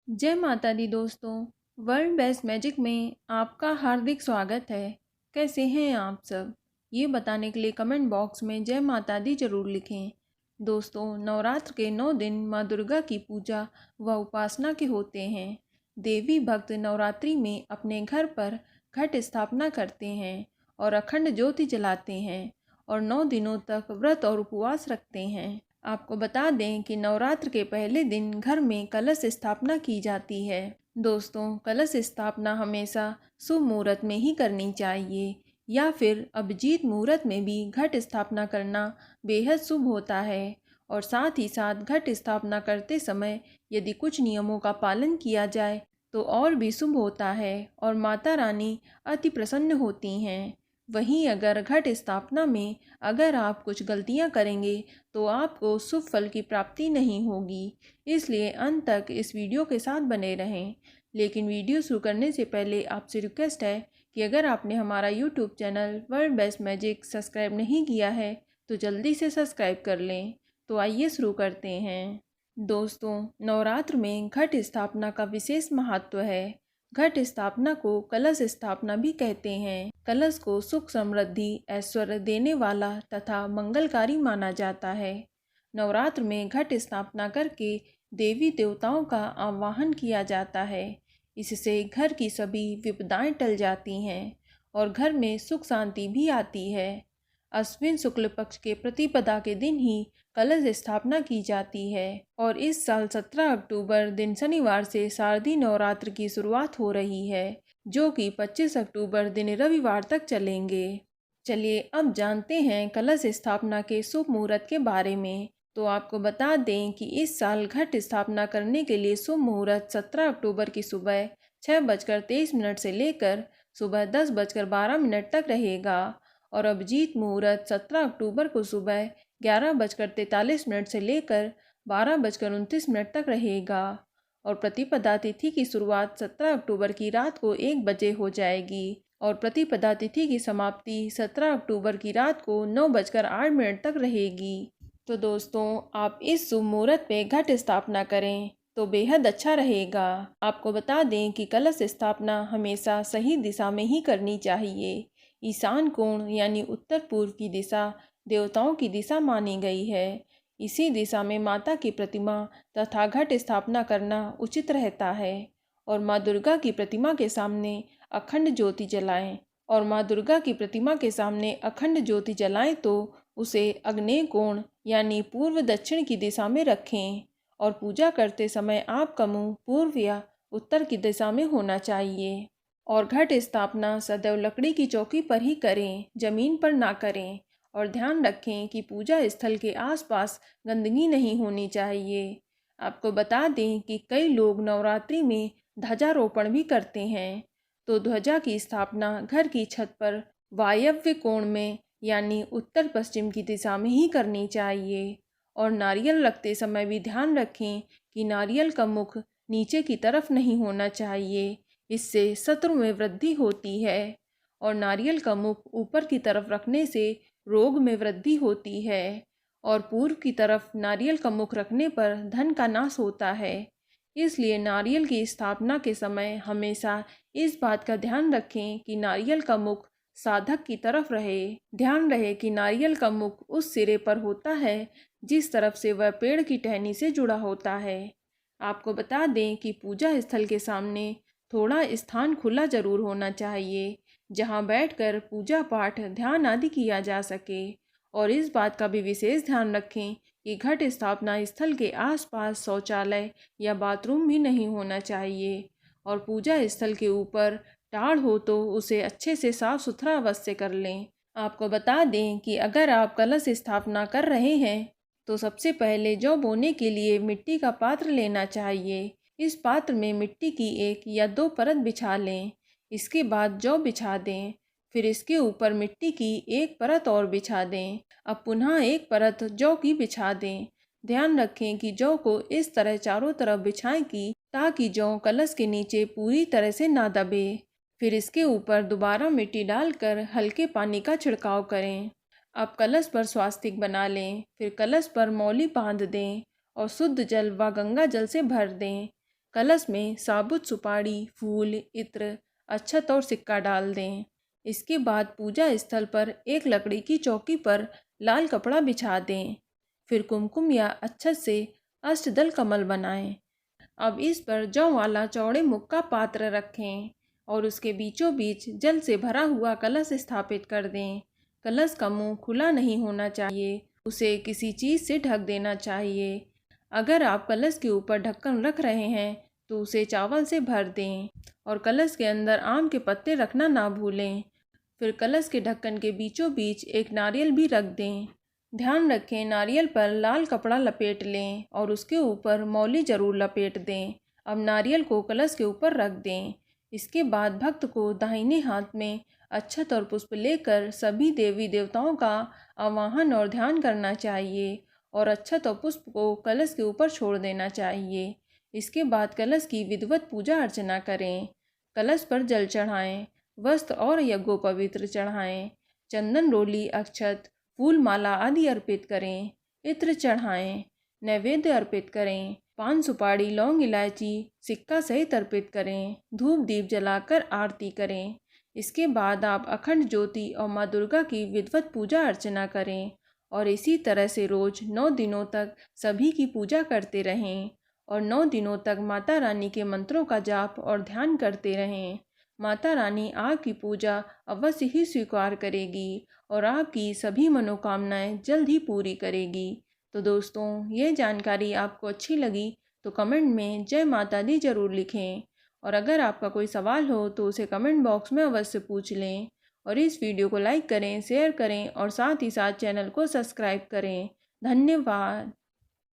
जय माता दी दोस्तों। वर्ल्ड बेस्ट मैजिक में आपका हार्दिक स्वागत है। कैसे हैं आप सब, ये बताने के लिए कमेंट बॉक्स में जय माता दी जरूर लिखें। दोस्तों, नवरात्र के 9 दिन माँ दुर्गा की पूजा व उपासना के होते हैं। देवी भक्त नवरात्रि में अपने घर पर घट स्थापना करते हैं और अखंड ज्योति जलाते हैं और 9 दिनों तक व्रत और उपवास रखते हैं। आपको बता दें कि नवरात्र के पहले दिन घर में कलश स्थापना की जाती है। दोस्तों, कलश स्थापना हमेशा शुभ मुहूर्त में ही करनी चाहिए या फिर अभिजीत मुहूर्त में भी घट स्थापना करना बेहद शुभ होता है। और साथ ही साथ घट स्थापना करते समय यदि कुछ नियमों का पालन किया जाए तो और भी शुभ होता है और माता रानी अति प्रसन्न होती हैं। वहीं अगर घट स्थापना में अगर आप कुछ गलतियां करेंगे तो आपको शुभ फल की प्राप्ति नहीं होगी। इसलिए अंत तक इस वीडियो के साथ बने रहें। लेकिन वीडियो शुरू करने से पहले आपसे रिक्वेस्ट है कि अगर आपने हमारा YouTube channel world best magic subscribe नहीं किया है तो जल्दी से सब्सक्राइब कर लें। तो आइए शुरू करते हैं। दोस्तों, नवरात्र में घट स्थापना का विशेष महत्व है। घट स्थापना को कलश स्थापना भी कहते हैं। कलश को सुख समृद्धि ऐश्वर्य देने वाला तथा मंगलकारी माना जाता है। नवरात्र में घट स्थापना करके देवी देवताओं का आवाहन किया जाता है। इससे घर की सभी विपदाएं टल जाती हैं और घर में सुख शांति भी आती है। अश्विन शुक्ल पक्ष के प्रतिपदा के दिन ही कलश स्थापना की जाती है और इस साल 17 अक्टूबर दिन शनिवार से शारदीय नवरात्र की शुरुआत हो रही है, जो कि 25 अक्टूबर दिन रविवार तक चलेंगे। चलिए अब जानते हैं कलश स्थापना के शुभ मुहूर्त के बारे में। तो आपको बता दें कि इस साल घट स्थापना करने के लिए शुभ मुहूर्त 17 अक्टूबर की सुबह 6:23 से लेकर सुबह 10:12 तक रहेगा और अभिजीत मुहूर्त 17 अक्टूबर को सुबह 11:43 से लेकर 12:29 तक रहेगा और प्रतिपदा तिथि की शुरुआत 17 अक्टूबर की रात को 1 बजे हो जाएगी और प्रतिपदा तिथि की समाप्ति 17 अक्टूबर की रात को 9:08 तक रहेगी। तो दोस्तों, आप इस शुभ मुहूर्त पे घट स्थापना करें तो बेहद अच्छा रहेगा। आपको बता दें कि कलश स्थापना हमेशा सही दिशा में ही करनी चाहिए। ईशान कोण यानी उत्तर पूर्व की दिशा देवताओं की दिशा मानी गई है। इसी दिशा में माता की प्रतिमा तथा घट स्थापना करना उचित रहता है और माँ दुर्गा की प्रतिमा के सामने अखंड ज्योति जलाएं और माँ दुर्गा की प्रतिमा के सामने अखंड ज्योति जलाएं तो उसे आग्नेय कोण यानी पूर्व दक्षिण की दिशा में रखें और पूजा करते समय आपका मुंह पूर्व या उत्तर की दिशा में होना चाहिए। और घट स्थापना सदैव लकड़ी की चौकी पर ही करें, जमीन पर ना करें और ध्यान रखें कि पूजा स्थल के आसपास गंदगी नहीं होनी चाहिए। आपको बता दें कि कई लोग नवरात्रि में ध्वजारोपण भी करते हैं, तो ध्वजा की स्थापना घर की छत पर वायव्य कोण में यानी उत्तर पश्चिम की दिशा में ही करनी चाहिए। और नारियल रखते समय भी ध्यान रखें कि नारियल का मुख नीचे की तरफ नहीं होना चाहिए, इससे शत्रु में वृद्धि होती है और नारियल का मुख ऊपर की तरफ रखने से रोग में वृद्धि होती है और पूर्व की तरफ नारियल का मुख रखने पर धन का नाश होता है। इसलिए नारियल की स्थापना के समय हमेशा इस बात का ध्यान रखें कि नारियल का मुख साधक की तरफ रहे। ध्यान रहे कि नारियल का मुख उस सिरे पर होता है जिस तरफ से वह पेड़ की टहनी से जुड़ा होता है। आपको बता दें कि पूजा स्थल के सामने थोड़ा स्थान खुला जरूर होना चाहिए जहां बैठकर पूजा पाठ ध्यान आदि किया जा सके। और इस बात का भी विशेष ध्यान रखें कि घट स्थापना स्थल के आसपास शौचालय या बाथरूम भी नहीं होना चाहिए और पूजा स्थल के ऊपर टाढ़ हो तो उसे अच्छे से साफ सुथरा अवश्य कर लें। आपको बता दें कि अगर आप कलश स्थापना कर रहे हैं तो सबसे पहले जौ बोने के लिए मिट्टी का पात्र लेना चाहिए। इस पात्र में मिट्टी की 1 या 2 परत बिछा लें। इसके बाद जौ बिछा दें, फिर इसके ऊपर मिट्टी की 1 परत और बिछा दें। अब पुनः 1 परत जौ की बिछा दें। ध्यान रखें कि जौ को इस तरह चारों तरफ बिछाएं कि ताकि जौ कलश के नीचे पूरी तरह से ना दबे। फिर इसके ऊपर दोबारा मिट्टी डालकर हल्के पानी का छिड़काव करें। अब कलश पर स्वास्तिक बना लें, फिर कलश पर मौली बांध दें और शुद्ध जल व गंगा जल से भर दें। कलश में साबुत सुपारी, फूल, इत्र, अक्षत और सिक्का डाल दें। इसके बाद पूजा स्थल पर एक लकड़ी की चौकी पर लाल कपड़ा बिछा दें। फिर कुमकुम या अक्षत से अष्टदल कमल बनाएं। अब इस पर जौ वाला चौड़े मुख का पात्र रखें और उसके बीचों बीच जल से भरा हुआ कलश स्थापित कर दें। कलश का मुंह खुला नहीं होना चाहिए, उसे किसी चीज़ से ढक देना चाहिए। अगर आप कलश के ऊपर ढक्कन रख रहे हैं तो उसे चावल से भर दें और कलश के अंदर आम के पत्ते रखना ना भूलें। फिर कलश के ढक्कन के बीचों बीच एक नारियल भी रख दें। ध्यान रखें, नारियल पर लाल कपड़ा लपेट लें और उसके ऊपर मौली जरूर लपेट दें। अब नारियल को कलश के ऊपर रख दें। इसके बाद भक्त को दाहिने हाथ में अक्षत और पुष्प लेकर सभी देवी देवताओं का आवाहन और ध्यान करना चाहिए और अक्षत और पुष्प को कलश के ऊपर छोड़ देना चाहिए। इसके बाद कलश की विधिवत पूजा अर्चना करें। कलश पर जल चढ़ाएं, वस्त्र और यज्ञोपवीत्र चढ़ाएं, चंदन रोली, अक्षत, फूल माला आदि अर्पित करें, इत्र चढ़ाएं, नैवेद्य अर्पित करें, पान सुपारी, लौंग, इलायची, सिक्का सहित अर्पित करें, धूप दीप जलाकर आरती करें। इसके बाद आप अखंड ज्योति और माँ दुर्गा की विधिवत पूजा अर्चना करें और इसी तरह से रोज 9 दिनों तक सभी की पूजा करते रहें और 9 दिनों तक माता रानी के मंत्रों का जाप और ध्यान करते रहें। माता रानी आपकी पूजा अवश्य ही स्वीकार करेगी और आपकी सभी मनोकामनाएं जल्द ही पूरी करेगी। तो दोस्तों, ये जानकारी आपको अच्छी लगी तो कमेंट में जय माता दी जरूर लिखें और अगर आपका कोई सवाल हो तो उसे कमेंट बॉक्स में अवश्य पूछ लें और इस वीडियो को लाइक करें, शेयर करें और साथ ही साथ चैनल को सब्सक्राइब करें। धन्यवाद।